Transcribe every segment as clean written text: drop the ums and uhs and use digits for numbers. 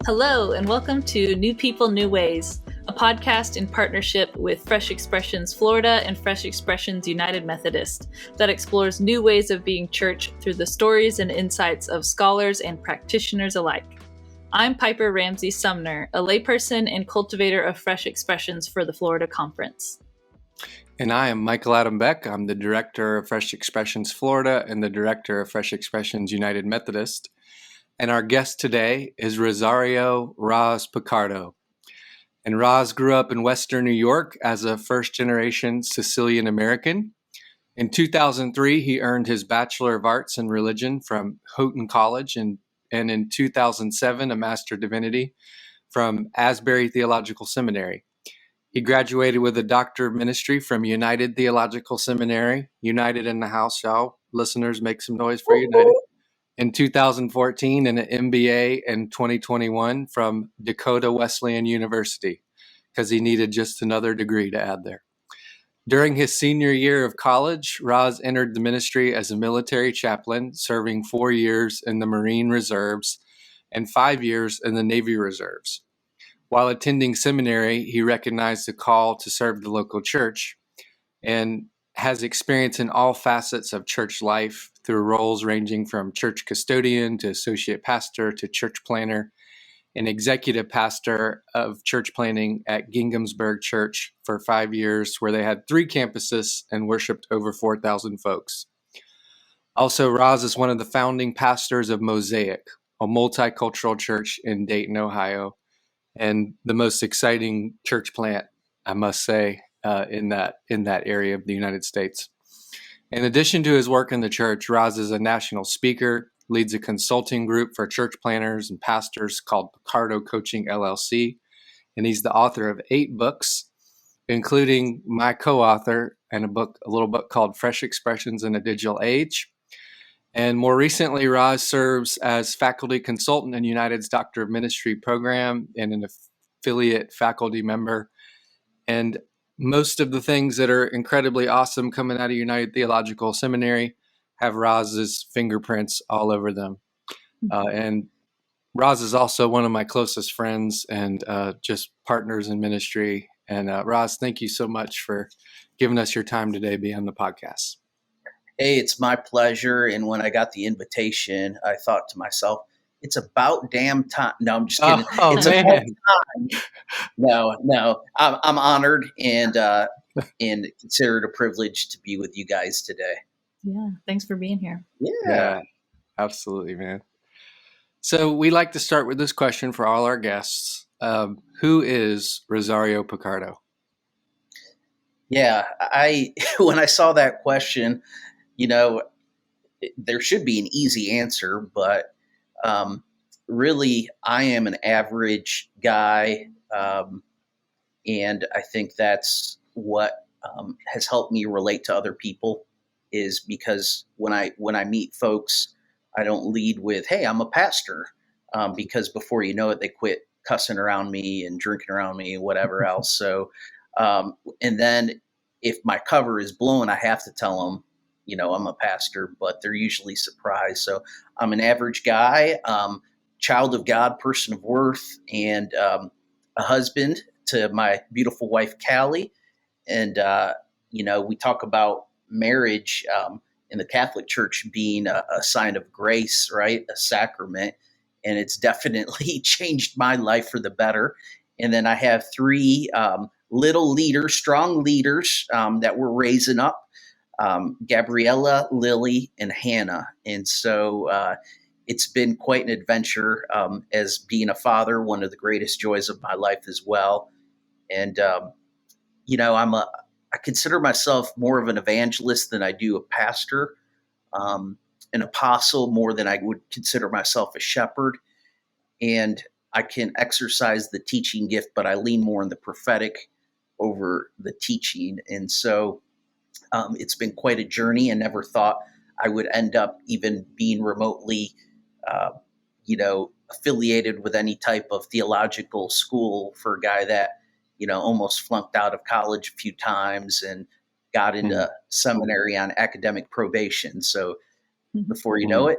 Hello, and welcome to New People, New Ways, a podcast in partnership with Fresh Expressions Florida and Fresh Expressions United Methodist that explores new ways of being church through the stories and insights of scholars and practitioners alike. I'm Piper Ramsey Sumner, a layperson and cultivator of Fresh Expressions for the Florida Conference. And I am Michael Adam Beck. I'm the director of Fresh Expressions Florida and the director of Fresh Expressions United Methodist. And our guest today is Rosario Picardo. And Roz grew up in Western New York as a first-generation Sicilian-American. In 2003, he earned his Bachelor of Arts in Religion from Houghton College, and in 2007, a Master of Divinity from Asbury Theological Seminary. He graduated with a Doctor of Ministry from United Theological Seminary. United in the house, y'all. Listeners, make some noise for United. In 2014, and an MBA in 2021 from Dakota Wesleyan University, because he needed just another degree to add there. During his senior year of college, Roz entered the ministry as a military chaplain, serving 4 years in the Marine Reserves and 5 years in the Navy Reserves. While attending seminary, he recognized the call to serve the local church and has experience in all facets of church life through roles ranging from church custodian to associate pastor to church planner and executive pastor of church planning at Ginghamsburg Church for 5 years, where they had 3 campuses and worshiped over 4,000 folks. Also, Roz is one of the founding pastors of Mosaic, a multicultural church in Dayton, Ohio, and the most exciting church plant, I must say, in that area of the United States. In addition to his work in the church, Roz is a national speaker, leads a consulting group for church planners and pastors called Picardo Coaching LLC, and he's the author of 8 books, including my co-author and a little book called Fresh Expressions in a Digital Age. And more recently, Roz serves as faculty consultant in United's Doctor of Ministry program and an affiliate faculty member. And most of the things that are incredibly awesome coming out of United Theological Seminary have Roz's fingerprints all over them. And Roz is also one of my closest friends and just partners in ministry. And Roz, thank you so much for giving us your time today to be on the podcast. Hey, it's my pleasure. And when I got the invitation, I thought to myself, it's about damn time. No, I'm just kidding. It's man. About time. No, I'm honored and consider it a privilege to be with you guys today. Yeah, thanks for being here. Yeah, absolutely, man. So we like to start with this question for all our guests. Who is Rosario Picardo? Yeah, when I saw that question, there should be an easy answer, but really, I am an average guy, and I think that's what has helped me relate to other people. Is because when I meet folks, I don't lead with, "Hey, I'm a pastor," because before you know it, they quit cussing around me and drinking around me and whatever else. So, and then if my cover is blown, I have to tell them, I'm a pastor, but they're usually surprised. So I'm an average guy, child of God, person of worth, and a husband to my beautiful wife, Callie. And, we talk about marriage in the Catholic Church being a sign of grace, right? A sacrament. And it's definitely changed my life for the better. And then I have 3 little leaders, strong leaders that we're raising up. Gabriella, Lily, and Hannah. And so it's been quite an adventure as being a father, one of the greatest joys of my life as well. And, I consider myself more of an evangelist than I do a pastor, an apostle more than I would consider myself a shepherd. And I can exercise the teaching gift, but I lean more on the prophetic over the teaching. And so it's been quite a journey, and never thought I would end up even being remotely, affiliated with any type of theological school for a guy that, almost flunked out of college a few times and got into seminary on academic probation. So before you know it,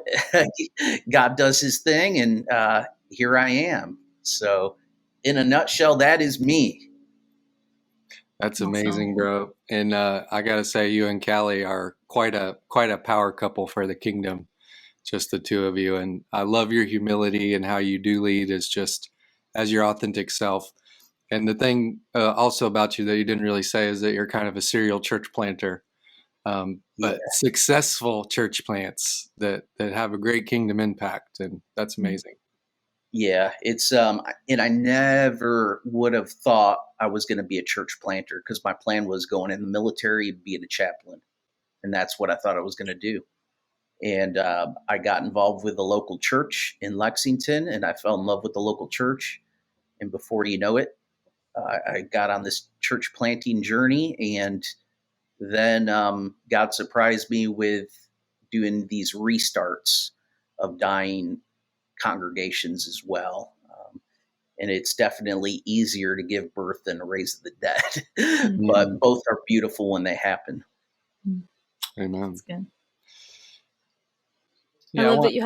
God does his thing, and here I am. So in a nutshell, that is me. That's Awesome. amazing, bro. And I gotta say, you and Callie are quite a power couple for the kingdom, just the two of you. And I love your humility and how you do lead as just as your authentic self. And the thing also about you that you didn't really say is that you're kind of a serial church planter, but successful church plants that have a great kingdom impact, and that's amazing. Yeah, it's and I never would have thought I was going to be a church planter, because my plan was going in the military, being a chaplain, and that's what I thought I was going to do. And I got involved with the local church in Lexington, and I fell in love with the local church. And before you know it, I got on this church planting journey, and then God surprised me with doing these restarts of dying congregations as well. And it's definitely easier to give birth than to raise the dead, but both are beautiful when they happen. Amen. That's good. Yeah, I love that you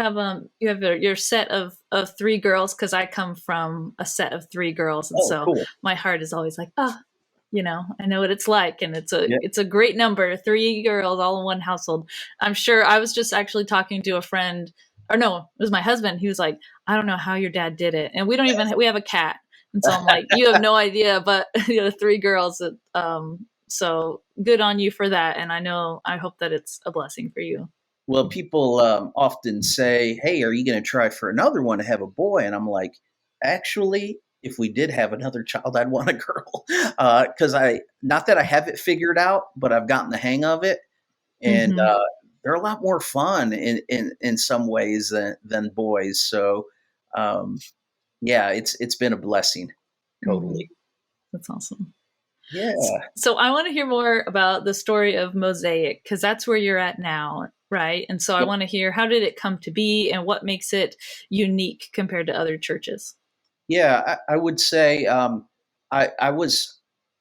have your set of three girls, because I come from a set of three girls, and Cool. My heart is always like, I know what it's like, and it's a great number, 3 girls all in one household. I'm sure. I was just actually talking to a friend, or no, it was my husband. He was like, I don't know how your dad did it, and we have a cat, and so I'm like, you have no idea, but 3 girls. So good on you for that, and I hope that it's a blessing for you. Well, people often say, hey, are you going to try for another one to have a boy? And I'm like, actually, if we did have another child, I'd want a girl, because not that I have it figured out, but I've gotten the hang of it. And they're a lot more fun in some ways than boys. So, yeah, it's been a blessing. Totally. That's awesome. Yeah. So I want to hear more about the story of Mosaic, because that's where you're at now, right? And so I want to hear, how did it come to be, and what makes it unique compared to other churches? Yeah, I would say I was,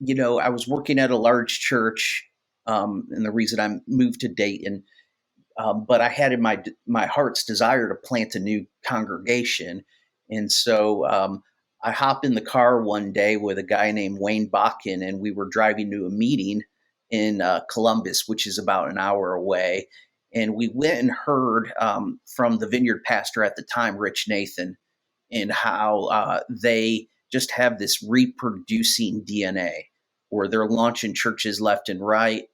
I was working at a large church, and the reason I moved to Dayton, but I had in my heart's desire to plant a new congregation, and so I hopped in the car one day with a guy named Wayne Bakken, and we were driving to a meeting in Columbus, which is about an hour away, and we went and heard from the vineyard pastor at the time, Rich Nathan, and how they just have this reproducing DNA where they're launching churches left and right.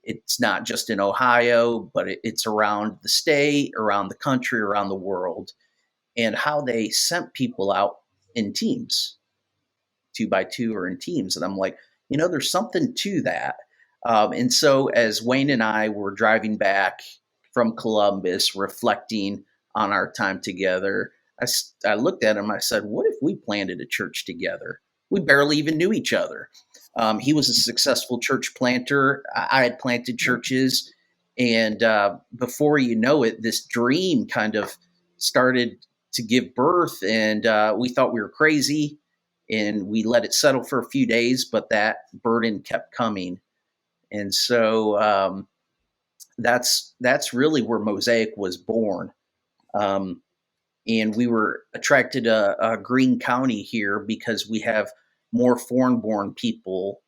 It's not just in Ohio, but it's around the state, around the country, around the world, and how they sent people out in teams, 2 by 2 or in teams. And I'm like, there's something to that. And so as Wayne and I were driving back from Columbus, reflecting on our time together, I looked at him. I said, what if we planted a church together? We barely even knew each other. He was a successful church planter. I had planted churches. And before you know it, this dream kind of started to give birth. And we thought we were crazy, and we let it settle for a few days, but that burden kept coming. And so that's really where Mosaic was born. And we were attracted to Greene County here because we have more foreign-born people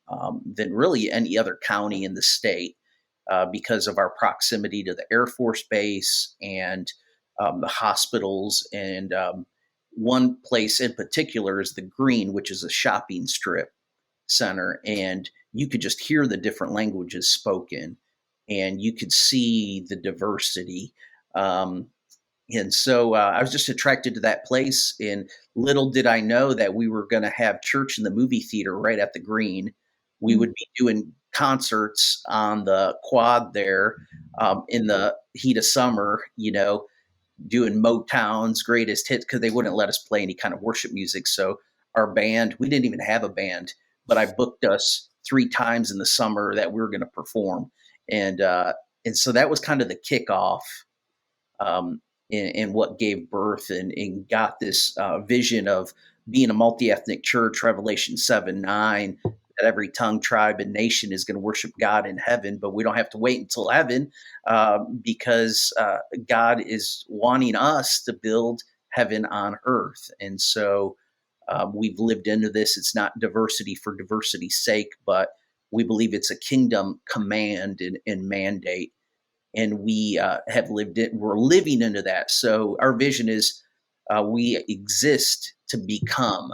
than really any other county in the state, because of our proximity to the Air Force Base and the hospitals. And one place in particular is the Greene, which is a shopping strip center. And you could just hear the different languages spoken, and you could see the diversity. And so I was just attracted to that place. And little did I know that we were going to have church in the movie theater right at the Greene. We would be doing concerts on the quad there in the heat of summer, doing Motown's greatest hits, because they wouldn't let us play any kind of worship music. So our band, we didn't even have a band, but I booked us 3 times in the summer that we were going to perform. And so that was kind of the kickoff. And what gave birth and got this vision of being a multi-ethnic church, Revelation 7:9, that every tongue, tribe, and nation is going to worship God in heaven, but we don't have to wait until heaven because God is wanting us to build heaven on earth. And so We've lived into this. It's not diversity for diversity's sake, but we believe it's a kingdom command and mandate. And we have lived it. We're living into that. So our vision is we exist to become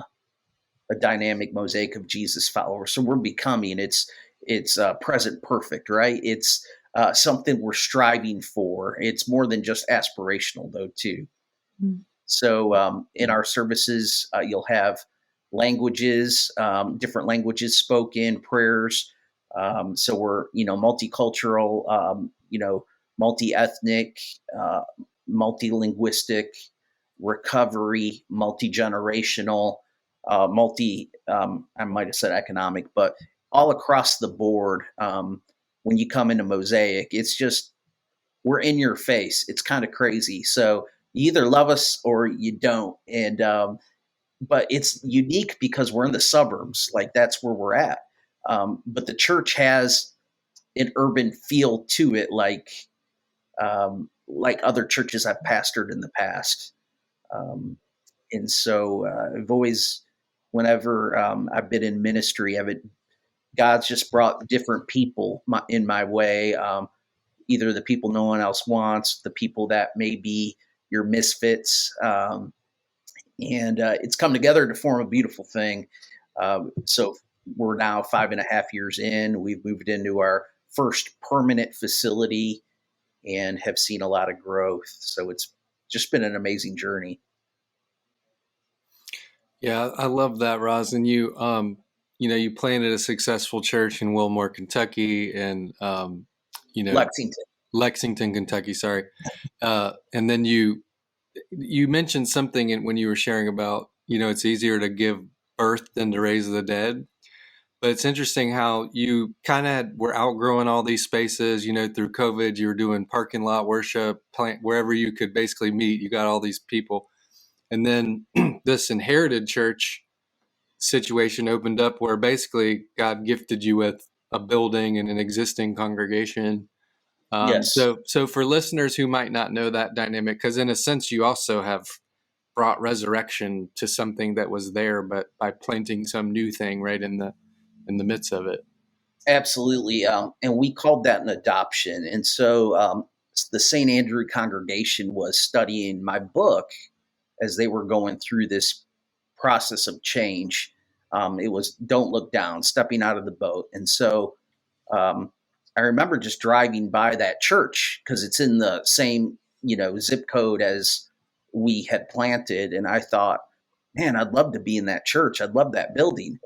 a dynamic mosaic of Jesus followers. So we're becoming. It's present perfect, right? It's something we're striving for. It's more than just aspirational, though, too. Mm-hmm. So in our services, you'll have languages, different languages spoken, prayers. So we're, multicultural, multi-ethnic, multilinguistic, recovery, multi-generational, I might have said economic, but all across the board. When you come into Mosaic, it's just, we're in your face. It's kind of crazy. So you either love us or you don't. And, but it's unique because we're in the suburbs. Like, that's where we're at. But the church has an urban feel to it, like other churches I've pastored in the past. And so I've always, whenever I've been in ministry, God's just brought different people in my way. Either the people no one else wants, the people that may be your misfits. And it's come together to form a beautiful thing. So we're now 5.5 years in. We've moved into our first permanent facility and have seen a lot of growth. So it's just been an amazing journey. Yeah, I love that, Roz. And you planted a successful church in Wilmore, Kentucky, and Lexington, Kentucky. Sorry, and then you mentioned something when you were sharing about it's easier to give birth than to raise the dead. But it's interesting how you kind of were outgrowing all these spaces. Through COVID, you were doing parking lot worship, wherever you could basically meet. You got all these people. And then this inherited church situation opened up where basically God gifted you with a building and an existing congregation. Yes. So for listeners who might not know that dynamic, because in a sense you also have brought resurrection to something that was there, but by planting some new thing right in the midst of it. Absolutely. And we called that an adoption. And so the St. Andrew congregation was studying my book as they were going through this process of change. It was Don't Look Down, stepping out of the boat. And so I remember just driving by that church because it's in the same, zip code as we had planted. And I thought, man, I'd love to be in that church. I'd love that building.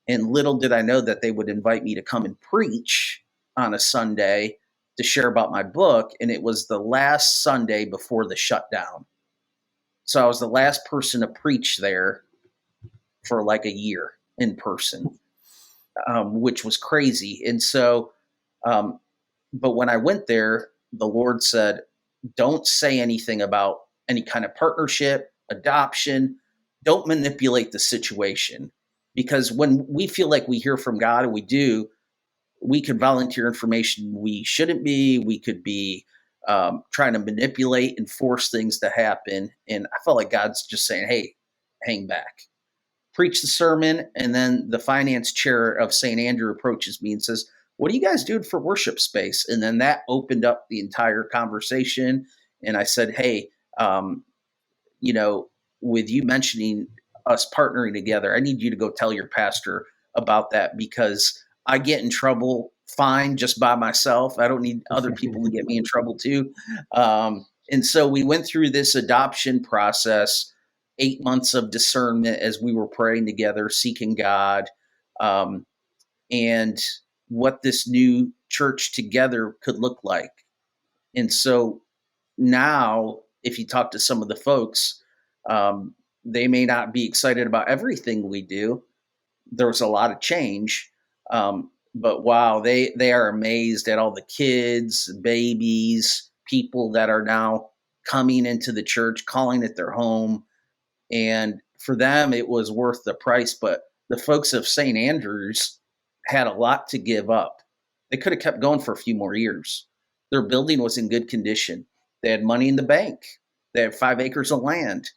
And little did I know that they would invite me to come and preach on a Sunday to share about my book. And it was the last Sunday before the shutdown. So I was the last person to preach there for like a year in person, which was crazy. And so, but when I went there, the Lord said, don't say anything about any kind of partnership, adoption. Don't manipulate the situation. Because when we feel like we hear from God, and we do, we could volunteer information we shouldn't be. We could be trying to manipulate and force things to happen. And I felt like God's just saying, hey, hang back. Preach the sermon. And then the finance chair of St. Andrew approaches me and says, what are you guys doing for worship space? And then that opened up the entire conversation. And I said, hey, with you mentioning us partnering together, I need you to go tell your pastor about that because I get in trouble fine just by myself. I don't need other people to get me in trouble too. And so we went through this adoption process, 8 months of discernment as we were praying together, seeking God, and what this new church together could look like. And so now, if you talk to some of the folks, they may not be excited about everything we do. There's a lot of change. But wow, they are amazed at all the kids, babies, people that are now coming into the church, calling it their home. And for them, it was worth the price. But the folks of St. Andrews had a lot to give up. They could have kept going for a few more years. Their building was in good condition. They had money in the bank. They had 5 acres of land.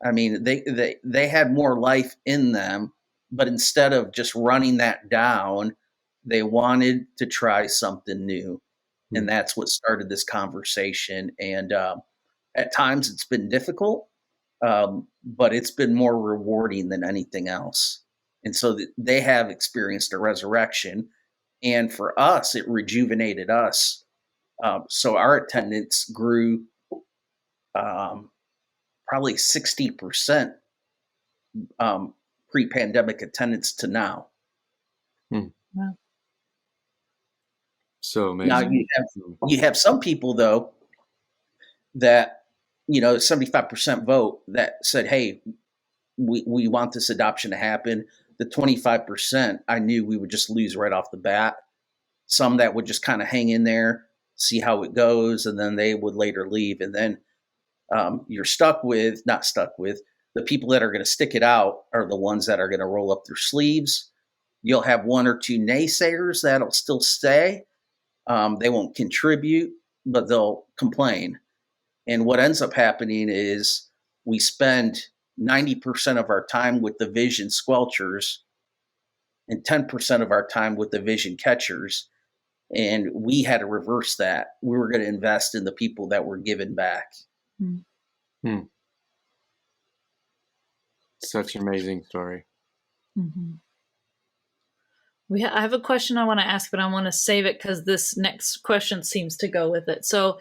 I mean, they had more life in them, but instead of just running that down, they wanted to try something new. And that's what started this conversation. And at times it's been difficult, but it's been more rewarding than anything else. And so they have experienced a resurrection. And for us, it rejuvenated us. So our attendance grew probably 60% pre-pandemic attendance to now. Wow. So amazing. Now you have some people though that 75% vote that said, "Hey, we want this adoption to happen." The 25% I knew we would just lose right off the bat. Some that would just kind of hang in there, see how it goes, and then they would later leave. And then you're not stuck with the people that are going to stick it out are the ones that are going to roll up their sleeves. You'll have one or two naysayers that'll still stay. They won't contribute, but they'll complain. And what ends up happening is we spend 90% of our time with the vision squelchers and 10% of our time with the vision catchers. And we had to reverse that. We were going to invest in the people that were given back. Such an amazing story. Mm-hmm. I have a question I want to ask, but I want to save it because this next question seems to go with it. So,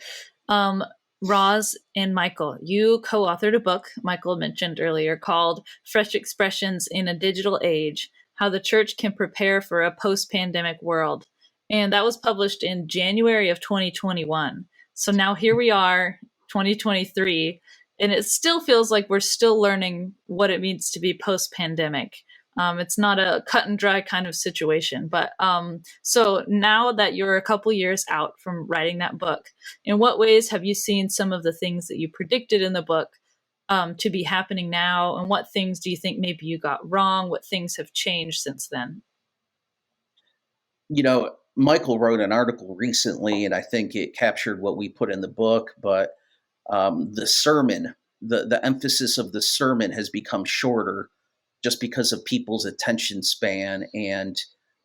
Roz and Michael, you co-authored a book Michael mentioned earlier called Fresh Expressions in a Digital Age, How the Church Can Prepare for a Post-Pandemic World. And that was published in January of 2021. So now here we are, 2023, and it still feels like we're still learning what it means to be post-pandemic. It's not a cut and dry kind of situation. But so now that you're a couple years out from writing that book, in what ways have you seen some of the things that you predicted in the book to be happening now? And what things do you think maybe you got wrong? What things have changed since then? Michael wrote an article recently, and I think it captured what we put in the book, but the sermon, the emphasis of the sermon has become shorter just because of people's attention span and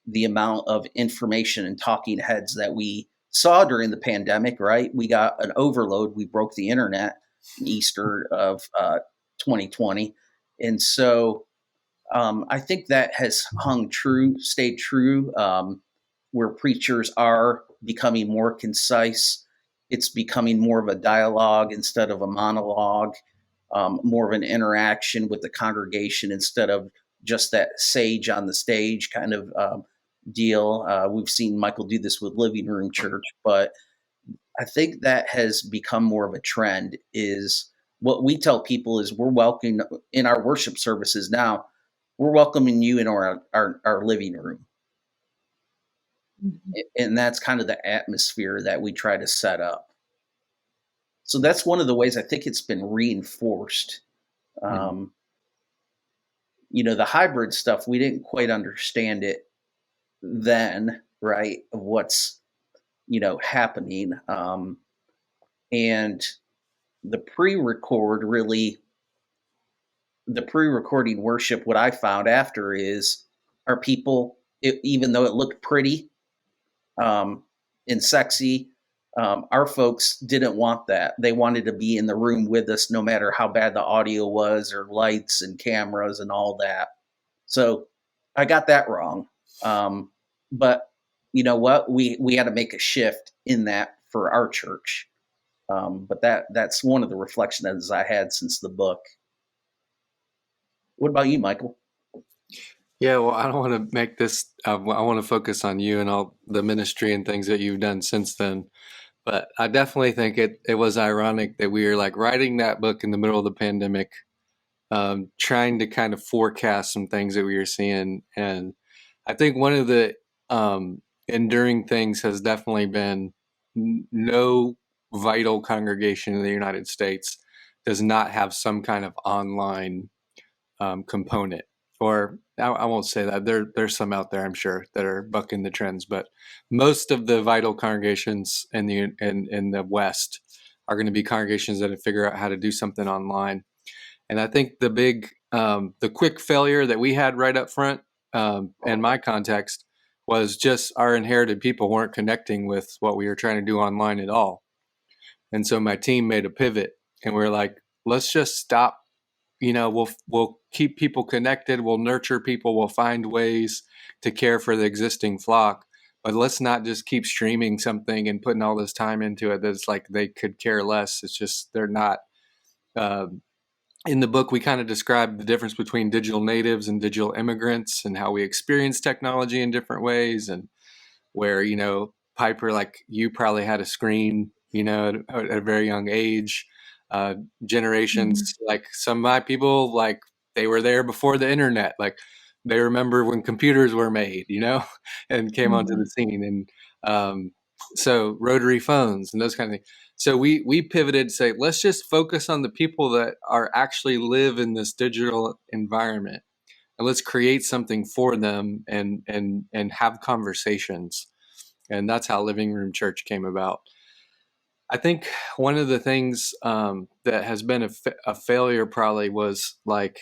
the amount of information and talking heads that we saw during the pandemic, right? We got an overload. We broke the internet in Easter of 2020. And so I think that has stayed true, where preachers are becoming more concise. It's becoming more of a dialogue instead of a monologue. More of an interaction with the congregation instead of just that sage on the stage kind of deal. We've seen Michael do this with Living Room Church, but I think that has become more of a trend. Is what we tell people is we're welcoming in our worship services now. We're welcoming you in our living room. Mm-hmm. And that's kind of the atmosphere that we try to set up. So that's one of the ways I think it's been reinforced. The hybrid stuff, we didn't quite understand it then, right? Of what's, happening. And the pre-recording worship, what I found after is our people, even though it looked pretty and sexy, our folks didn't want that. They wanted to be in the room with us no matter how bad the audio was or lights and cameras and all that. So I got that wrong. But you know what? We had to make a shift in that for our church. But that's one of the reflections I had since the book. What about you, Michael? Yeah, well, I don't want to make this, I want to focus on you and all the ministry and things that you've done since then. But I definitely think it was ironic that we were like writing that book in the middle of the pandemic, trying to kind of forecast some things that we were seeing. And I think one of the enduring things has definitely been no vital congregation in the United States does not have some kind of online component. Or I won't say that. There's some out there, I'm sure, that are bucking the trends, but most of the vital congregations in the West are going to be congregations that figure out how to do something online. And I think the quick failure that we had right up front, in my context, was just our inherited people weren't connecting with what we were trying to do online at all. And so my team made a pivot, and we were like, let's just stop. We'll keep people connected. We'll nurture people. We'll find ways to care for the existing flock. But let's not just keep streaming something and putting all this time into it that's like they could care less. It's just they're not. In the book, we kind of describe the difference between digital natives and digital immigrants and how we experience technology in different ways. And where, Piper, like you probably had a screen, at a very young age. Generations, like some of my people, like they were there before the internet. Like they remember when computers were made, and came onto the scene. And so rotary phones and those kind of things. So we pivoted to say, let's just focus on the people that are actually live in this digital environment, and let's create something for them and have conversations. And that's how Living Room Church came about. I think one of the things that has been a failure probably was like,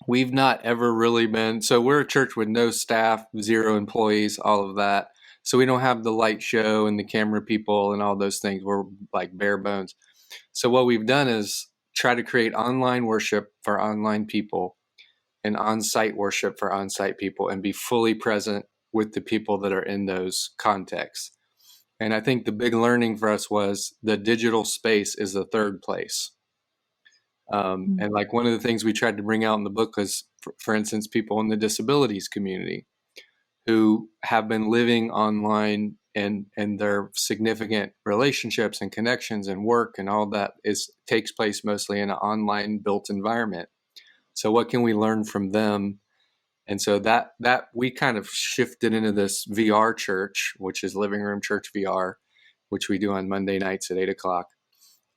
we've not ever really been, so we're a church with no staff, 0 employees, all of that. So we don't have the light show and the camera people and all those things. We're like bare bones. So what we've done is try to create online worship for online people and on-site worship for on-site people, and be fully present with the people that are in those contexts. And I think the big learning for us was the digital space is the third place. And like one of the things we tried to bring out in the book was, for instance, people in the disabilities community who have been living online, and their significant relationships and connections and work and all that takes place mostly in an online built environment. So what can we learn from them? And so that we kind of shifted into this VR church, which is Living Room Church VR, which we do on Monday nights at 8:00.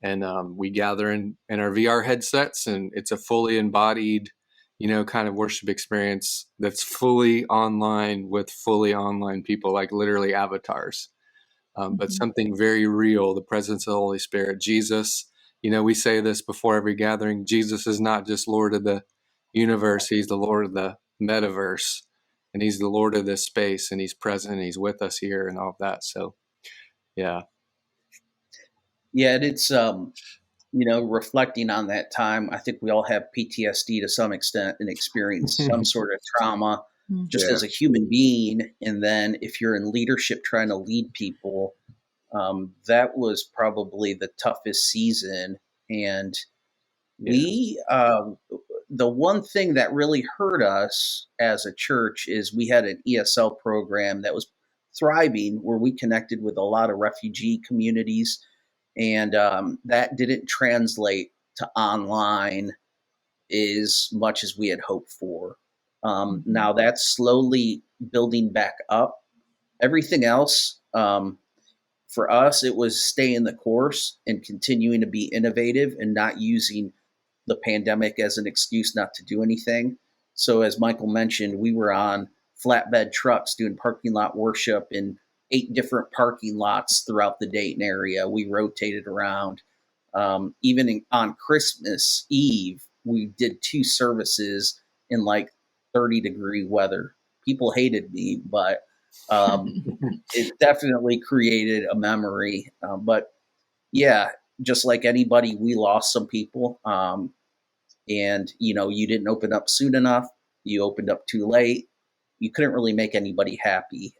And we gather in our VR headsets, and it's a fully embodied, kind of worship experience that's fully online with fully online people, like literally avatars. But something very real, the presence of the Holy Spirit, Jesus. We say this before every gathering. Jesus is not just Lord of the universe. He's the Lord of the metaverse, and he's the Lord of this space, and he's present, and he's with us here and all of that. So, yeah. Yeah, and it's reflecting on that time, I think we all have PTSD to some extent and experience some sort of trauma just as a human being. And then if you're in leadership trying to lead people, that was probably the toughest season. And the one thing that really hurt us as a church is we had an ESL program that was thriving, where we connected with a lot of refugee communities. And that didn't translate to online as much as we had hoped for. Now that's slowly building back up. Everything else, for us, it was staying the course and continuing to be innovative and not using the pandemic as an excuse not to do anything. So as Michael mentioned, we were on flatbed trucks doing parking lot worship in 8 different parking lots throughout the Dayton area. We rotated around. Even on Christmas Eve, we did 2 services in like 30-degree weather. People hated me, but it definitely created a memory. But yeah, just like anybody, we lost some people. And, you didn't open up soon enough. You opened up too late. You couldn't really make anybody happy.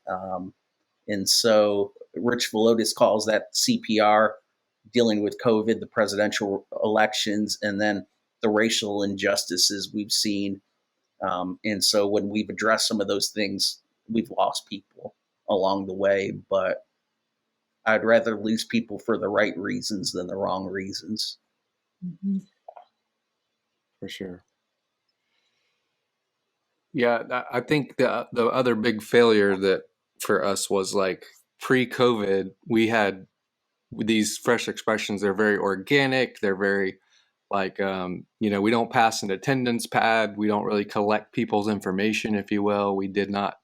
And so Rich Velotis calls that CPR, dealing with COVID, the presidential elections, and then the racial injustices we've seen. And so when we've addressed some of those things, we've lost people along the way. But I'd rather lose people for the right reasons than the wrong reasons. For sure. Yeah, I think the other big failure that for us was like pre-COVID, we had these fresh expressions. They're very organic. They're very like, we don't pass an attendance pad. We don't really collect people's information, if you will. We did not.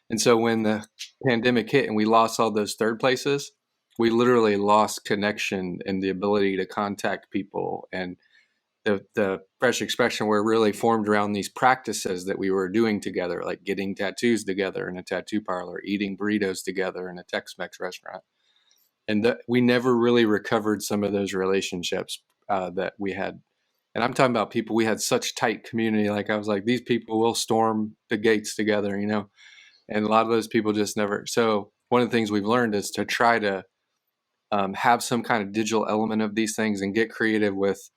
And so when the pandemic hit and we lost all those third places, we literally lost connection and the ability to contact people. And the Fresh Expression were really formed around these practices that we were doing together, like getting tattoos together in a tattoo parlor, eating burritos together in a Tex-Mex restaurant. And we never really recovered some of those relationships that we had. And I'm talking about people, we had such tight community. Like I was like, these people will storm the gates together, you know, and a lot of those people just never. So one of the things we've learned is to try to have some kind of digital element of these things and get creative with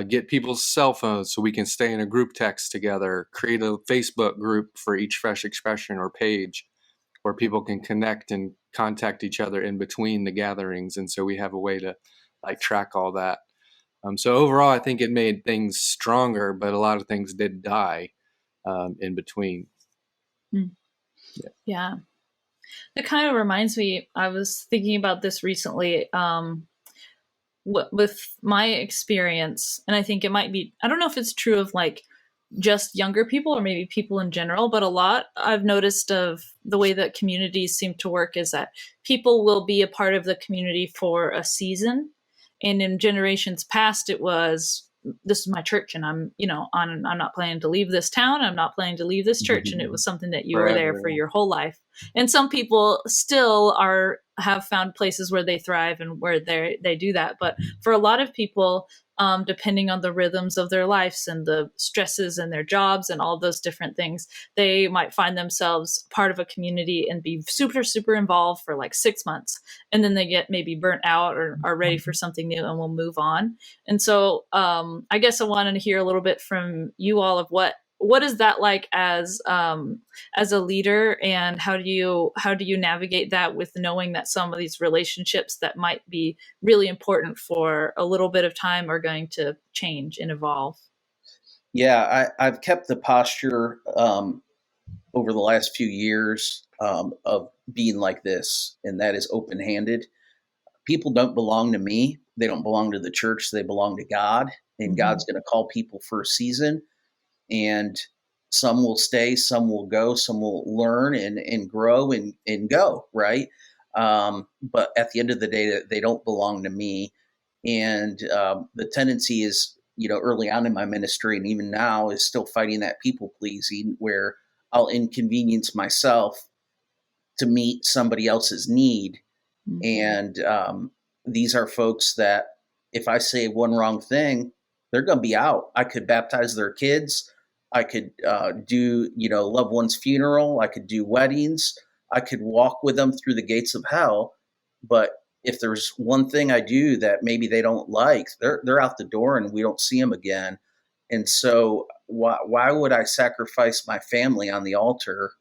get people's cell phones so we can stay in a group text together, create a Facebook group for each Fresh Expression or page where people can connect and contact each other in between the gatherings. And so we have a way to like track all that. So overall, I think it made things stronger, but a lot of things did die in between. Yeah. It kind of reminds me, I was thinking about this recently with my experience, and I think it might be, I don't know if it's true of like just younger people or maybe people in general, but a lot I've noticed of the way that communities seem to work is that people will be a part of the community for a season. And in generations past, it was, this is my church and I'm not planning to leave this town. I'm not planning to leave this church. And it was something that you were there for your whole life. And some people still have found places where they thrive and where they do that. But for a lot of people, depending on the rhythms of their lives and the stresses and their jobs and all those different things, they might find themselves part of a community and be super, super involved for like 6 months. And then they get maybe burnt out or are ready for something new and will move on. And so I guess I wanted to hear a little bit from you all of what is that like as a leader, and how do you navigate that with knowing that some of these relationships that might be really important for a little bit of time are going to change and evolve? Yeah, I've kept the posture over the last few years of being like this, and that is open-handed. People don't belong to me. They don't belong to the church. They belong to God, and God's going to call people for a season. And some will stay, some will go, some will learn and grow and go, right? But at the end of the day, they don't belong to me. And the tendency is, early on in my ministry and even now is still fighting that people pleasing where I'll inconvenience myself to meet somebody else's need. And these are folks that if I say one wrong thing, they're going to be out. I could baptize their kids. I could do, loved one's funeral. I could do weddings. I could walk with them through the gates of hell. But if there's one thing I do that maybe they don't like, they're out the door and we don't see them again. And so why would I sacrifice my family on the altar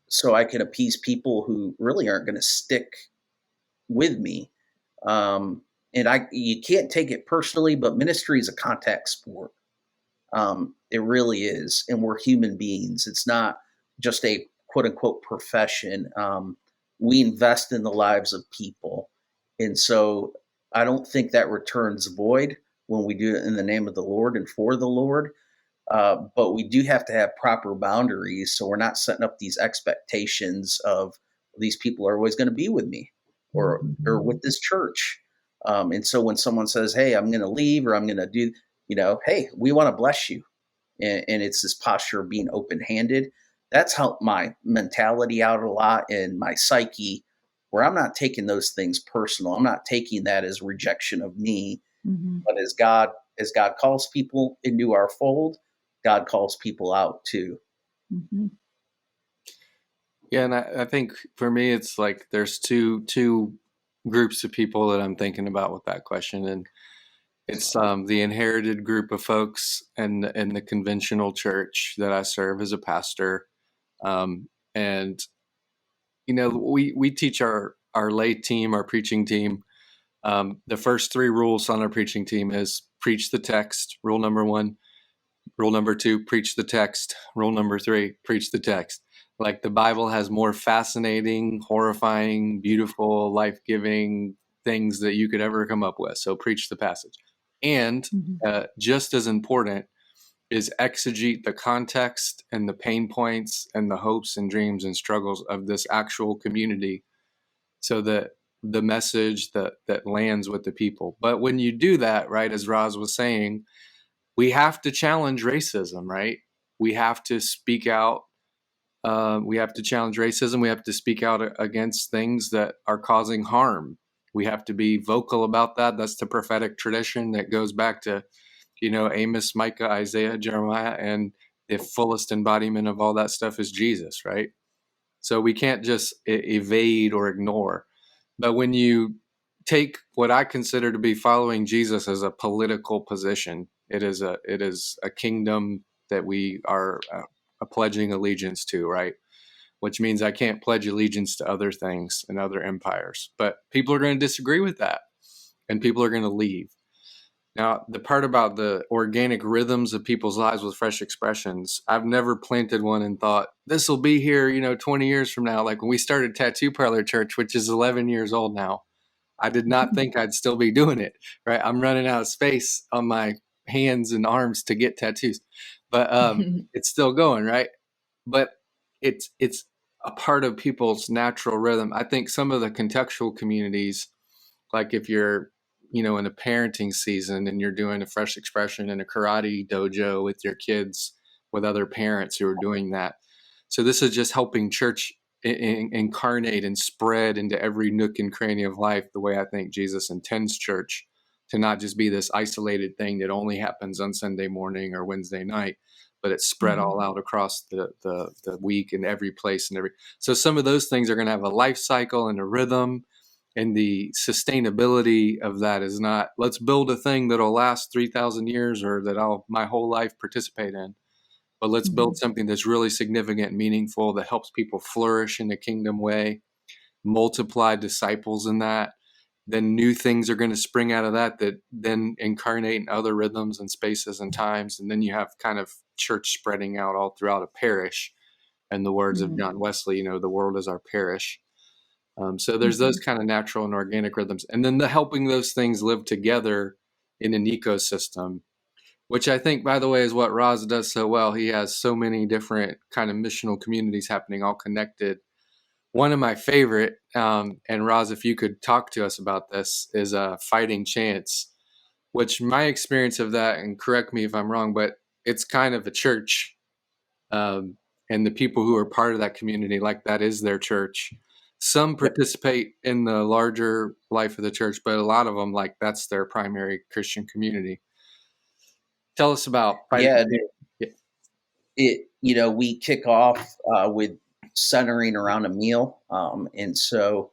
so I can appease people who really aren't going to stick with me? And you can't take it personally, but ministry is a contact sport. It really is. And we're human beings. It's not just a quote unquote profession. We invest in the lives of people. And so I don't think that returns void when we do it in the name of the Lord and for the Lord. But we do have to have proper boundaries. So we're not setting up these expectations of these people are always going to be with me or with this church. And so when someone says, hey, I'm going to leave or I'm going to do, hey, we want to bless you. And it's this posture of being open-handed. That's helped my mentality out a lot and my psyche, where I'm not taking those things personal. I'm not taking that as rejection of me, but as God calls people into our fold, God calls people out too. Yeah, and I think for me, it's like there's two groups of people that I'm thinking about with that question, and it's the inherited group of folks and the conventional church that I serve as a pastor, and we teach our lay team, our preaching team. The first 3 rules on our preaching team is preach the text. Rule number 1. Rule number 2, preach the text. Rule number 3, preach the text. Like the Bible has more fascinating, horrifying, beautiful, life-giving things that you could ever come up with. So preach the passage. And just as important is exegete the context and the pain points and the hopes and dreams and struggles of this actual community so that the message that lands with the people. But when you do that, right, as Roz was saying, we have to challenge racism, right? We have to speak out. We have to challenge racism. We have to speak out against things that are causing harm. We have to be vocal about that. That's the prophetic tradition that goes back to, Amos, Micah, Isaiah, Jeremiah, and the fullest embodiment of all that stuff is Jesus, right? So we can't just evade or ignore. But when you take what I consider to be following Jesus as a political position, it is a kingdom that we are pledging allegiance to, right? Which means I can't pledge allegiance to other things and other empires. But people are going to disagree with that, and people are going to leave. Now, the part about the organic rhythms of people's lives with Fresh Expressions, I've never planted one and thought, this will be here, 20 years from now. Like when we started Tattoo Parlor Church, which is 11 years old now, I did not think I'd still be doing it, right? I'm running out of space on my hands and arms to get tattoos, but it's still going, right? But it's a part of people's natural rhythm. I think some of the contextual communities, like if you're in a parenting season and you're doing a Fresh Expression in a karate dojo with your kids, with other parents who are doing that. So this is just helping church incarnate and spread into every nook and cranny of life, the way I think Jesus intends church to not just be this isolated thing that only happens on Sunday morning or Wednesday night, but it's spread all out across the week in every place and every. So some of those things are going to have a life cycle and a rhythm. And the sustainability of that is not, let's build a thing that'll last 3,000 years or that I'll my whole life participate in. But let's build something that's really significant and meaningful that helps people flourish in a kingdom way, multiply disciples in that. Then new things are going to spring out of that then incarnate in other rhythms and spaces and times. And then you have kind of church spreading out all throughout a parish. And the words of John Wesley, the world is our parish. So there's those kind of natural and organic rhythms. And then the helping those things live together in an ecosystem, which I think, by the way, is what Roz does so well. He has so many different kind of missional communities happening, all connected. One of my favorite, and Roz, if you could talk to us about this, is Fighting Chance, which my experience of that, and correct me if I'm wrong, but it's kind of a church. And the people who are part of that community, like that is their church. Some participate in the larger life of the church, but a lot of them, like that's their primary Christian community. Tell us about Fighting Chance. We kick off with centering around a meal. And so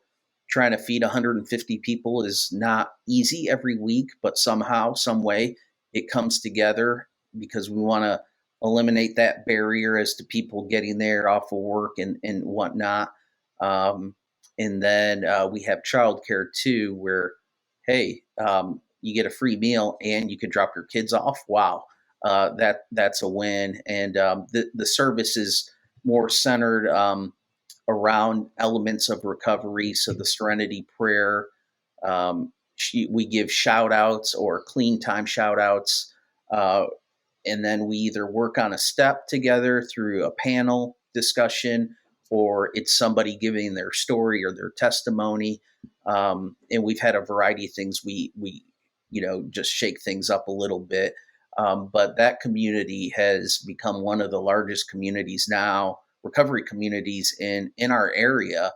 trying to feed 150 people is not easy every week, but somehow, some way it comes together because we want to eliminate that barrier as to people getting there off of work and whatnot. And then we have childcare too, where, hey, you get a free meal and you can drop your kids off. Wow. That's a win. And the service is more centered around elements of recovery. So the Serenity Prayer, we give shout outs or clean time shout outs. And then we either work on a step together through a panel discussion, or it's somebody giving their story or their testimony. And we've had a variety of things. We just shake things up a little bit. But that community has become one of the largest communities now, recovery communities in our area.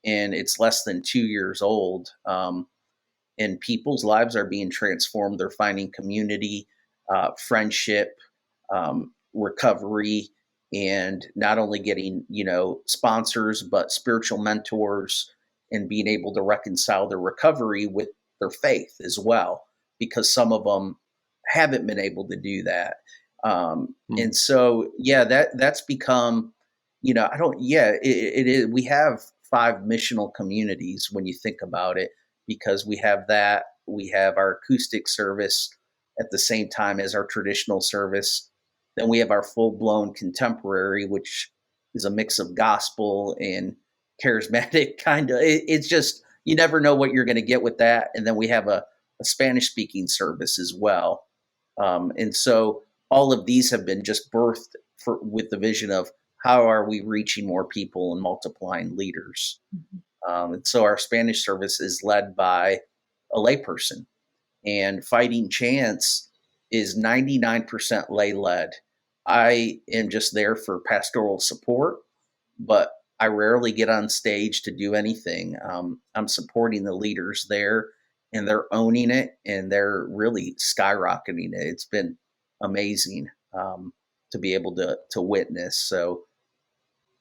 And it's less than 2 years old. And people's lives are being transformed. They're finding community, friendship, recovery, and not only getting, sponsors, but spiritual mentors and being able to reconcile their recovery with their faith as well, because some of them haven't been able to do that. And so, that's become, it is, we have 5 missional communities when you think about it, because we have our acoustic service at the same time as our traditional service. Then we have our full-blown contemporary, which is a mix of gospel and charismatic kind of. It's just, you never know what you're going to get with that. And then we have a Spanish-speaking service as well. And so all of these have been just birthed with the vision of how are we reaching more people and multiplying leaders. And so our Spanish service is led by a layperson, and Fighting Chance is 99% lay led. I am just there for pastoral support, but I rarely get on stage to do anything. I'm supporting the leaders there, and they're owning it, and they're really skyrocketing it. It's been amazing to be able to witness. So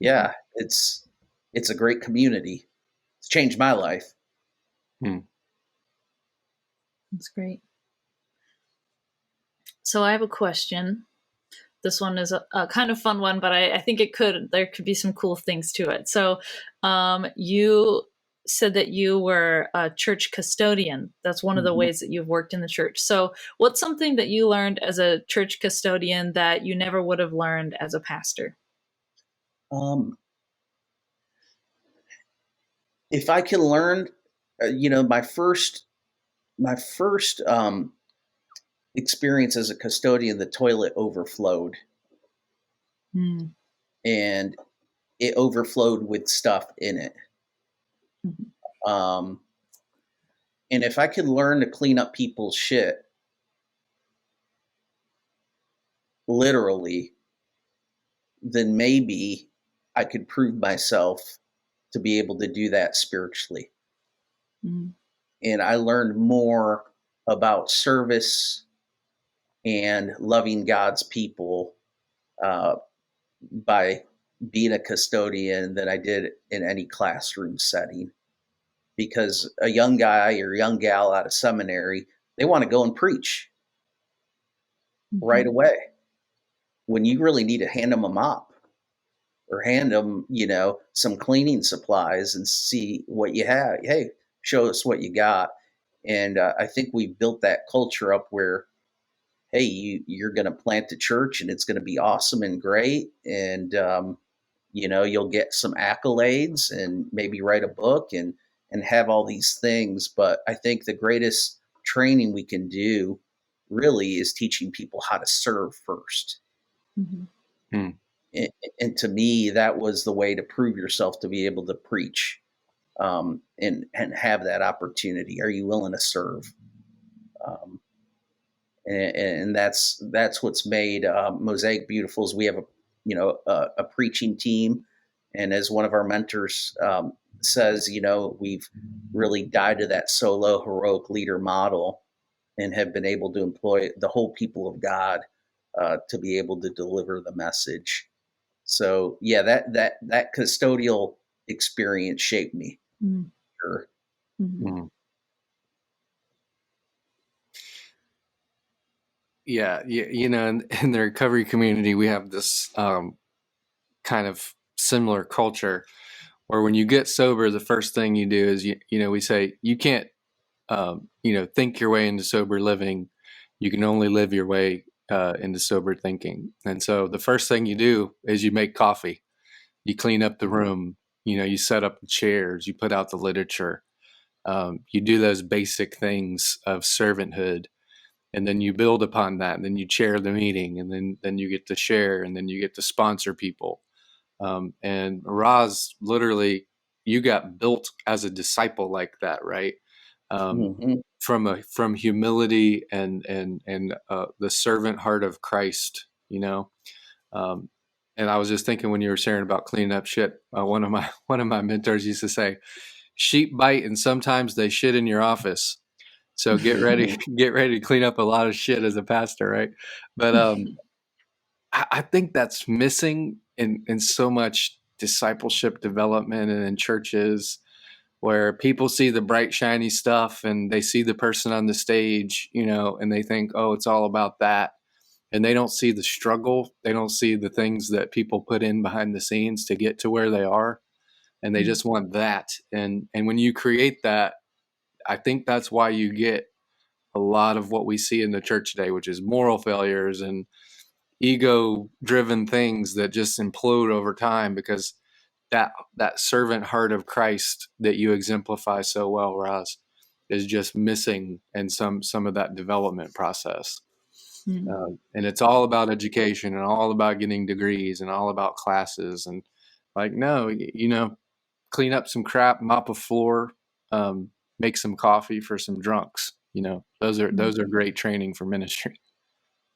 yeah, it's a great community. It's changed my life. That's great. So I have a question. This one is a kind of fun one, but I think there could be some cool things to it. So you said that you were a church custodian. That's one of the ways that you've worked in the church. So what's something that you learned as a church custodian that you never would have learned as a pastor? If I can learn, my first experience as a custodian, the toilet overflowed. And it overflowed with stuff in it. And if I could learn to clean up people's shit, literally, then maybe I could prove myself to be able to do that spiritually. And I learned more about service and loving God's people by being a custodian than I did in any classroom setting. Because a young guy or young gal out of seminary, they want to go and preach right away, when you really need to hand them a mop or hand them, some cleaning supplies and see what you have. Hey, show us what you got. And I think we built that culture up where, hey, you're going to plant a church and it's going to be awesome and great. And, you'll get some accolades and maybe write a book and have all these things. But I think the greatest training we can do really is teaching people how to serve first. And to me, that was the way to prove yourself to be able to preach and have that opportunity. Are you willing to serve? And that's what's made Mosaic beautiful. Is we have a preaching team, and as one of our mentors says, we've really died to that solo heroic leader model and have been able to employ the whole people of God to be able to deliver the message. So yeah, that custodial experience shaped me. Sure. Yeah, in the recovery community, we have this kind of similar culture where when you get sober, the first thing you do is, we say you can't, think your way into sober living. You can only live your way into sober thinking. And so the first thing you do is you make coffee, you clean up the room, you set up the chairs, you put out the literature, you do those basic things of servanthood. And then you build upon that, and then you chair the meeting, and then you get to share, and then you get to sponsor people. And Roz, literally, you got built as a disciple like that, right? From humility and the servant heart of Christ, And I was just thinking when you were sharing about cleaning up shit, one of my mentors used to say, "Sheep bite, and sometimes they shit in your office." So get ready to clean up a lot of shit as a pastor, right? But I think that's missing in so much discipleship development and in churches, where people see the bright, shiny stuff and they see the person on the stage, and they think, oh, it's all about that. And they don't see the struggle. They don't see the things that people put in behind the scenes to get to where they are. And they just want that. And when you create that, I think that's why you get a lot of what we see in the church today, which is moral failures and ego-driven things that just implode over time, because that servant heart of Christ that you exemplify so well, Roz, is just missing in some of that development process. And it's all about education and all about getting degrees and all about classes. And no, clean up some crap, mop a floor, make some coffee for some drunks. Those are great training for ministry.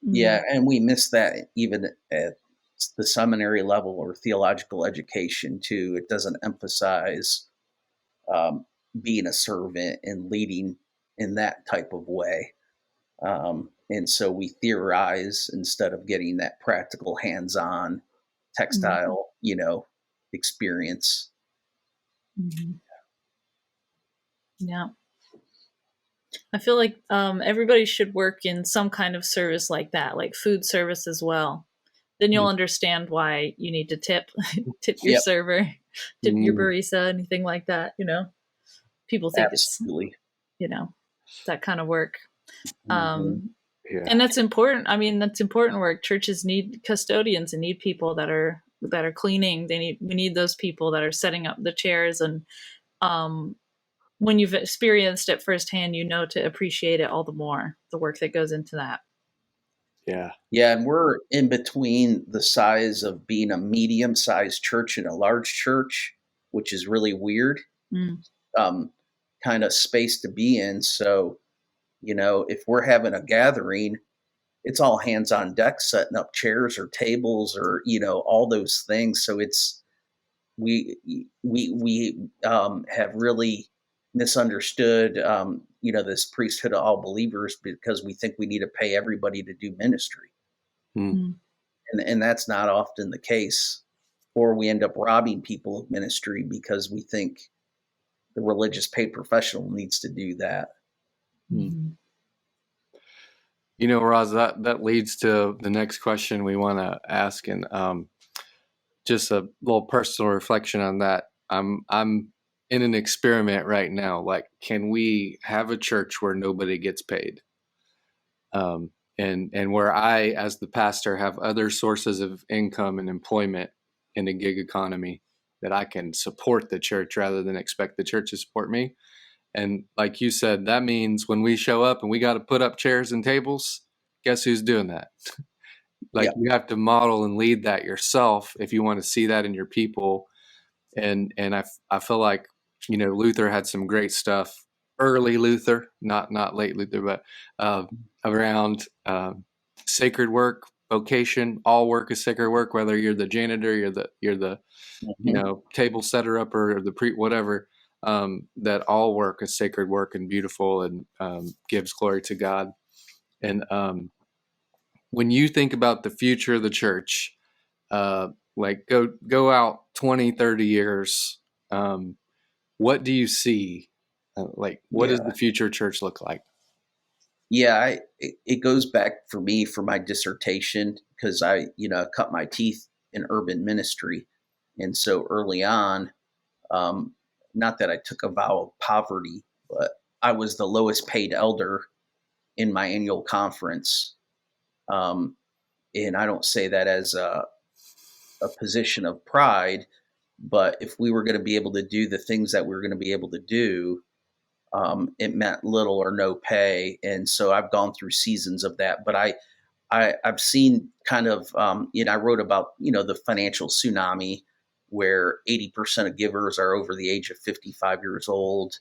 Yeah, and we miss that even at the seminary level or theological education too. It doesn't emphasize being a servant and leading in that type of way. And so we theorize instead of getting that practical, hands-on, textile, experience. Mm-hmm. Yeah. I feel like everybody should work in some kind of service like that, like food service as well. Then you'll understand why you need to tip your server, tip your barista, anything like that. People think Absolutely. it's, that kind of work. And that's important. I mean, that's important work. Churches need custodians and need people that are cleaning. We need those people that are setting up the chairs. And when you've experienced it firsthand, to appreciate it all the more, the work that goes into that. Yeah. Yeah. And we're in between the size of being a medium-sized church and a large church, which is really weird, kind of space to be in. So, if we're having a gathering, it's all hands on deck, setting up chairs or tables or, all those things. So we have really misunderstood, this priesthood of all believers because we think we need to pay everybody to do ministry. And that's not often the case, or we end up robbing people of ministry because we think the religious paid professional needs to do that. Roz, that leads to the next question we want to ask, and just a little personal reflection on that. I'm in an experiment right now. Like, can we have a church where nobody gets paid? And where I, as the pastor, have other sources of income and employment in a gig economy that I can support the church rather than expect the church to support me. And like you said, that means when we show up and we got to put up chairs and tables, guess who's doing that? You have to model and lead that yourself if you want to see that in your people. And I feel like, Luther had some great stuff, early Luther, not late Luther, but around sacred work, vocation. All work is sacred work, whether you're the janitor, you're the table setter up or the whatever. That all work is sacred work and beautiful and gives glory to God. And when you think about the future of the church, go out 20, 30 years, what do you see? What does the future church look like? Yeah, it goes back for me for my dissertation because I, cut my teeth in urban ministry. And so early on, not that I took a vow of poverty, but I was the lowest paid elder in my annual conference. And I don't say that as a position of pride, but if we were going to be able to do the things that we were going to be able to do, it meant little or no pay. And so I've gone through seasons of that, but I've seen kind of, I wrote about, the financial tsunami where 80% of givers are over the age of 55 years old.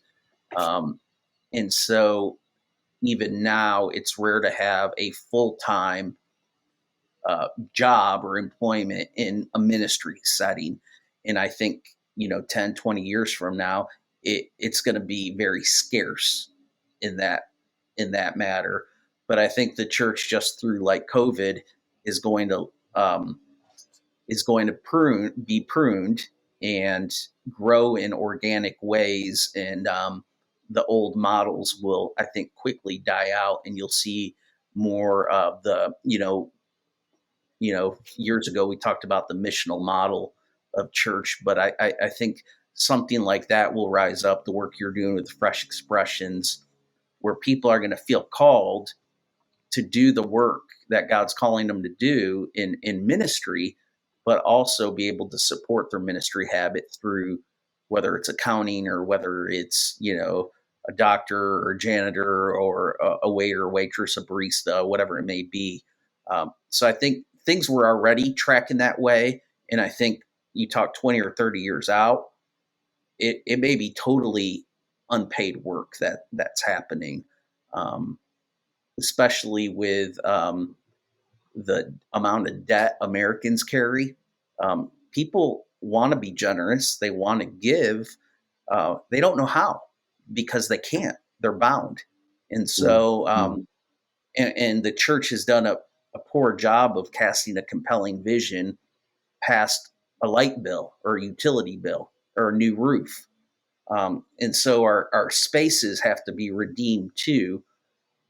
And so even now it's rare to have a full-time job or employment in a ministry setting. And I think, 10, 20 years from now, it's going to be very scarce in that matter. But I think the church, just through like COVID, is going to be pruned and grow in organic ways. And the old models will, I think, quickly die out, and you'll see more of the, years ago we talked about the missional model of church, but I think something like that will rise up. The work you're doing with Fresh Expressions, where people are going to feel called to do the work that God's calling them to do in ministry, but also be able to support their ministry habit through whether it's accounting or whether it's, a doctor or a janitor or a waiter, waitress, a barista, whatever it may be. So I think things were already tracking that way. And I think you talk 20 or 30 years out, it may be totally unpaid work that's happening, especially with the amount of debt Americans carry. People want to be generous. They want to give. They don't know how because they can't. They're bound. And so, and the church has done a poor job of casting a compelling vision past a light bill or a utility bill or a new roof. And so our spaces have to be redeemed too.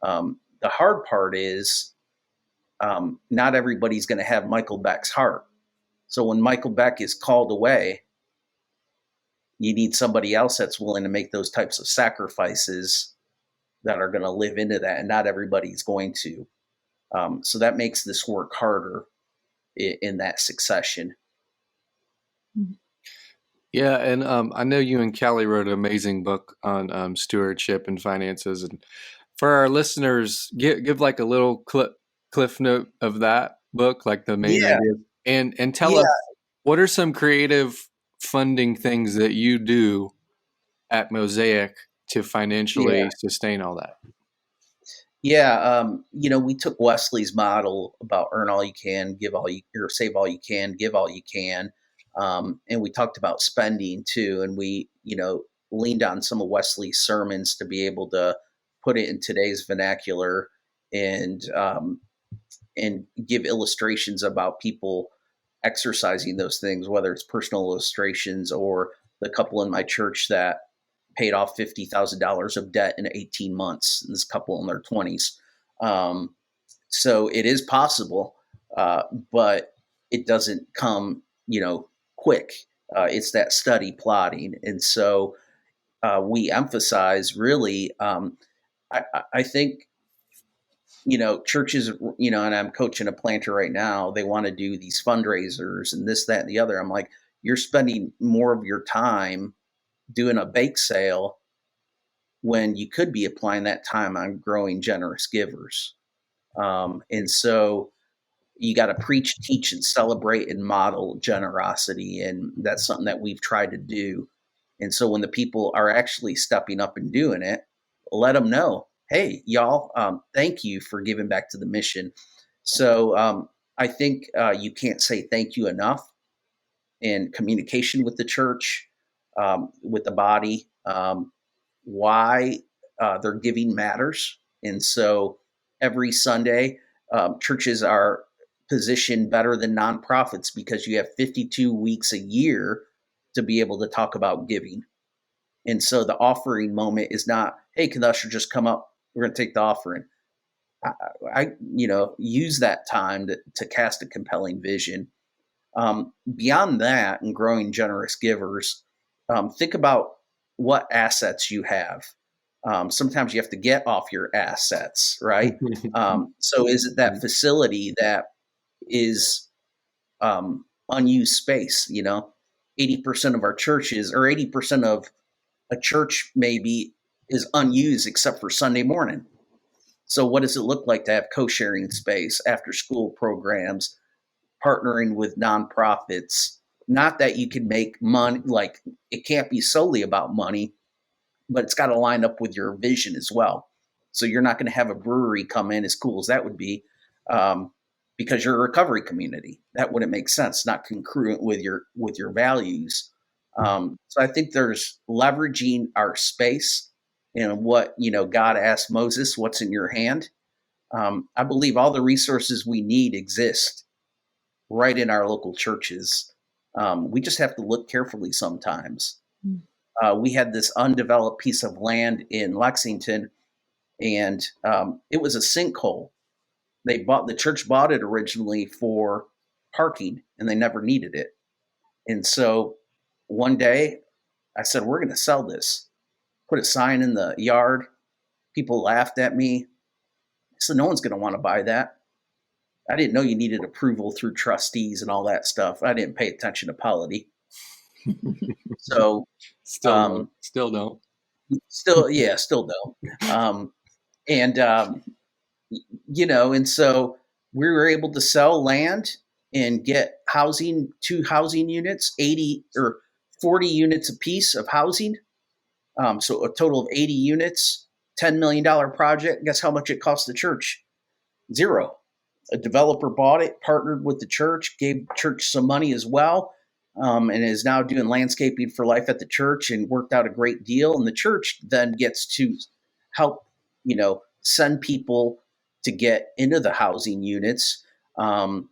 The hard part is not everybody's going to have Michael Beck's heart. So when Michael Beck is called away, you need somebody else that's willing to make those types of sacrifices that are going to live into that. And not everybody's going to. So that makes this work harder in that succession. Yeah, and I know you and Callie wrote an amazing book on stewardship and finances. And for our listeners, give like a little cliff note of that book, like the main ideas, and tell us what are some creative funding things that you do at Mosaic to financially sustain all that. Yeah, we took Wesley's model about earn all you can, give all you, or save all you can, give all you can. And we talked about spending too. And we, leaned on some of Wesley's sermons to be able to put it in today's vernacular and give illustrations about people exercising those things, whether it's personal illustrations or the couple in my church that paid off $50,000 of debt in 18 months. And this couple in their 20s. So it is possible, but it doesn't come, quick. It's that study plotting. And so we emphasize really, I think, churches, and I'm coaching a planter right now. They want to do these fundraisers and this, that, and the other. I'm like, you're spending more of your time doing a bake sale when you could be applying that time on growing generous givers. And so you got to preach, teach, and celebrate and model generosity. And that's something that we've tried to do. And so when the people are actually stepping up and doing it, let them know, hey, y'all, thank you for giving back to the mission. So I think you can't say thank you enough in communication with the church, with the body, why their giving matters. And so every Sunday, churches are positioned better than nonprofits because you have 52 weeks a year to be able to talk about giving. And so the offering moment is not, hey, can the usher just come up? We're going to take the offering. I use that time to cast a compelling vision. Beyond that, and growing generous givers, think about what assets you have. Sometimes you have to get off your assets, right? So is it that facility that is unused space? 80% of our churches, or 80% of a church maybe, is unused except for Sunday morning. So what does it look like to have co-sharing space, after school programs, partnering with nonprofits? Not that you can make money, like it can't be solely about money, but it's got to line up with your vision as well. So you're not going to have a brewery come in, as cool as that would be, because you're a recovery community. That wouldn't make sense, not congruent with your values. So I think there's leveraging our space and what, God asked Moses, what's in your hand? I believe all the resources we need exist right in our local churches. We just have to look carefully sometimes. We had this undeveloped piece of land in Lexington, and it was a sinkhole. The church bought it originally for parking, and they never needed it. And so one day I said, we're going to sell this. Put a sign in the yard. People laughed at me. I said, no one's going to want to buy that. I didn't know you needed approval through trustees and all that stuff. I didn't pay attention to polity. So still don't. Still don't. And so we were able to sell land and get housing, 2 housing units, 40 units apiece of housing. So a total of 80 units, $10 million project. Guess how much it cost the church? Zero. A developer bought it, partnered with the church, gave church some money as well, and is now doing landscaping for life at the church and worked out a great deal. And the church then gets to help, send people to get into the housing units. And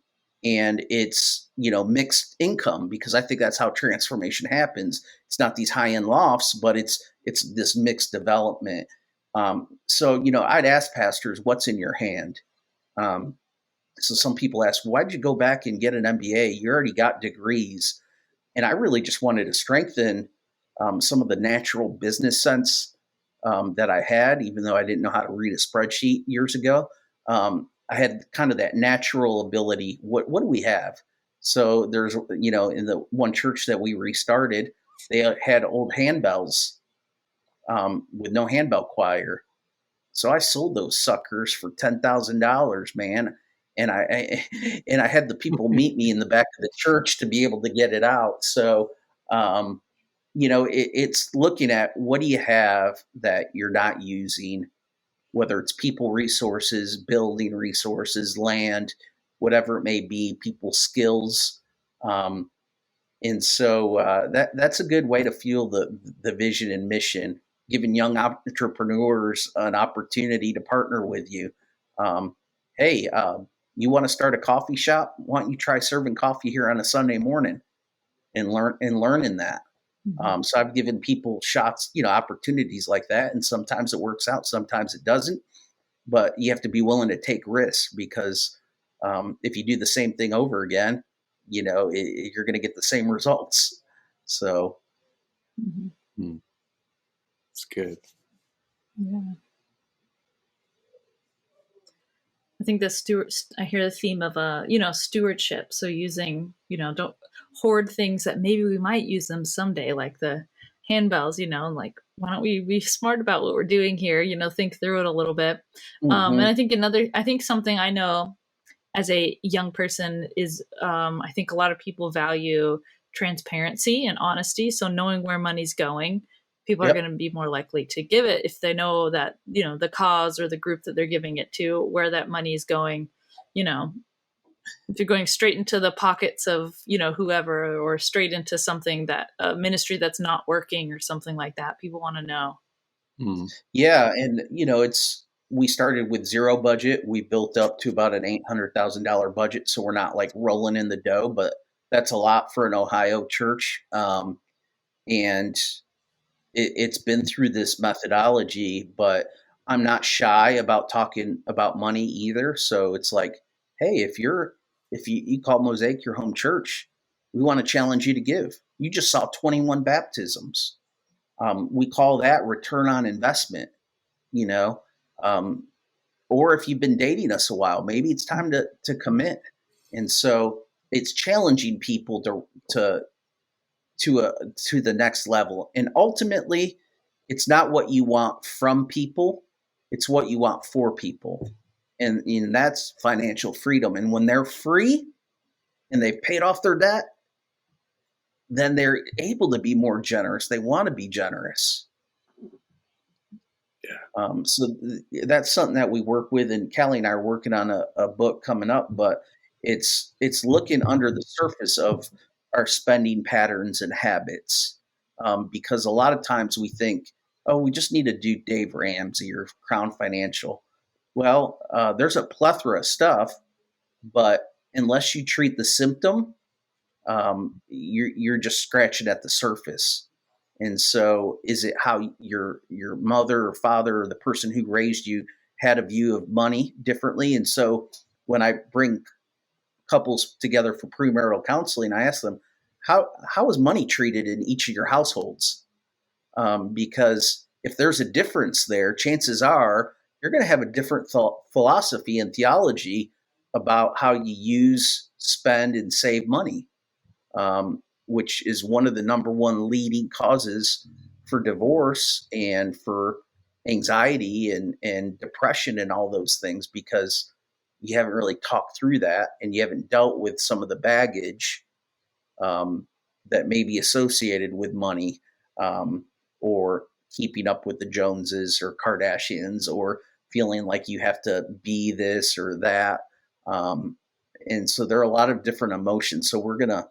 it's, mixed income, because I think that's how transformation happens. It's not these high-end lofts, but it's this mixed development. So, I'd ask pastors, what's in your hand? So some people ask, why'd you go back and get an MBA? You already got degrees. And I really just wanted to strengthen some of the natural business sense that I had, even though I didn't know how to read a spreadsheet years ago. I had kind of that natural ability. What do we have? So there's, in the one church that we restarted, they had old handbells with no handbell choir. So I sold those suckers for $10,000, man. And I had the people meet me in the back of the church to be able to get it out. So, it's looking at what do you have that you're not using, whether it's people resources, building resources, land, whatever it may be, people skills. And so that's a good way to fuel the vision and mission, giving young entrepreneurs an opportunity to partner with you. Hey, you want to start a coffee shop? Why don't you try serving coffee here on a Sunday morning and learning that? So I've given people shots, opportunities like that. And sometimes it works out, sometimes it doesn't. But you have to be willing to take risks, because if you do the same thing over again, you're going to get the same results. So. It's good. Yeah. I think I hear the theme of, stewardship. So using, don't hoard things that maybe we might use them someday, like the handbells, like, why don't we be smart about what we're doing here, think through it a little bit. And I think something I know as a young person is, I think a lot of people value transparency and honesty. So knowing where money's going, people are going to be more likely to give it if they know that, the cause or the group that they're giving it to, where that money is going. If you're going straight into the pockets of, whoever, or straight into something that a ministry that's not working or something like that, people want to know. Yeah. And, we started with zero budget. We built up to about an $800,000 budget. So we're not like rolling in the dough, but that's a lot for an Ohio church. And it's been through this methodology, but I'm not shy about talking about money either. So it's like, hey, if you call Mosaic your home church, we want to challenge you to give. You just saw 21 baptisms. We call that return on investment, or if you've been dating us a while, maybe it's time to commit. And so it's challenging people to the next level. And ultimately, it's not what you want from people, it's what you want for people. And that's financial freedom. And when they're free and they've paid off their debt, then they're able to be more generous. They want to be generous. Yeah. So that's something that we work with, and Callie and I are working on a book coming up, but it's looking under the surface of our spending patterns and habits, because a lot of times we think, oh, we just need to do Dave Ramsey or Crown Financial. Well, there's a plethora of stuff, but unless you treat the symptom, you're just scratching at the surface. And so is it how your mother or father or the person who raised you had a view of money differently? And so when I bring couples together for premarital counseling, I ask them, how is money treated in each of your households? Because if there's a difference there, chances are you're going to have a different philosophy and theology about how you use, spend, and save money, which is one of the number one leading causes for divorce and for anxiety and depression and all those things, because you haven't really talked through that and you haven't dealt with some of the baggage that may be associated with money, or keeping up with the Joneses or Kardashians, or feeling like you have to be this or that. And so there are a lot of different emotions. So we're going to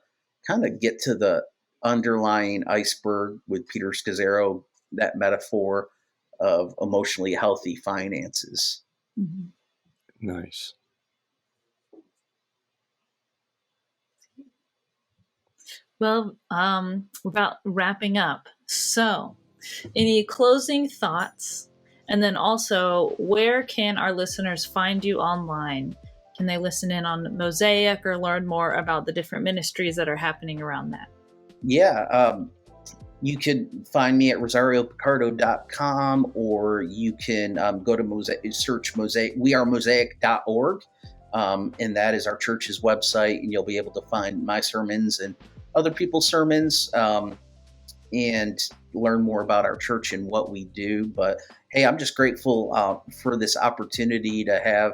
kind of get to the underlying iceberg with Peter Scazzaro, that metaphor of emotionally healthy finances. Mm-hmm. Nice. Well, about wrapping up. So, any closing thoughts? And then also, where can our listeners find you online? Can they listen in on Mosaic or learn more about the different ministries that are happening around that? Yeah. You can find me at rosariopicardo.com, or you can go to Mosaic, search Mosaic. We are mosaic.org. And that is our church's website. And you'll be able to find my sermons and other people's sermons, and learn more about our church and what we do. But hey, I'm just grateful for this opportunity to have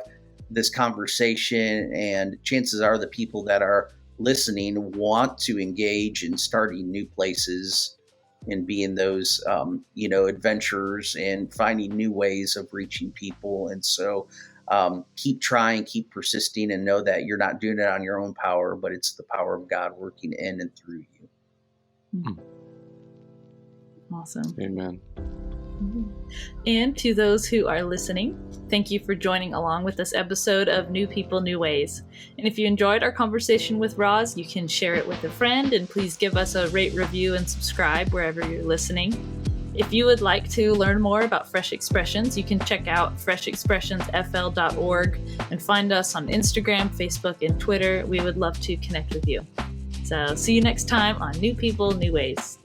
this conversation, and chances are the people that are listening want to engage in starting new places and being those adventurers and finding new ways of reaching people. And so keep trying, keep persisting, and know that you're not doing it on your own power, but it's the power of God working in and through you. Awesome. Amen. And to those who are listening, thank you for joining along with this episode of New People, New Ways. And if you enjoyed our conversation with Roz, you can share it with a friend, and please give us a rate, review, and subscribe wherever you're listening. If you would like to learn more about Fresh Expressions, you can check out freshexpressionsfl.org and find us on Instagram, Facebook, and Twitter. We would love to connect with you. So see you next time on New People, New Ways.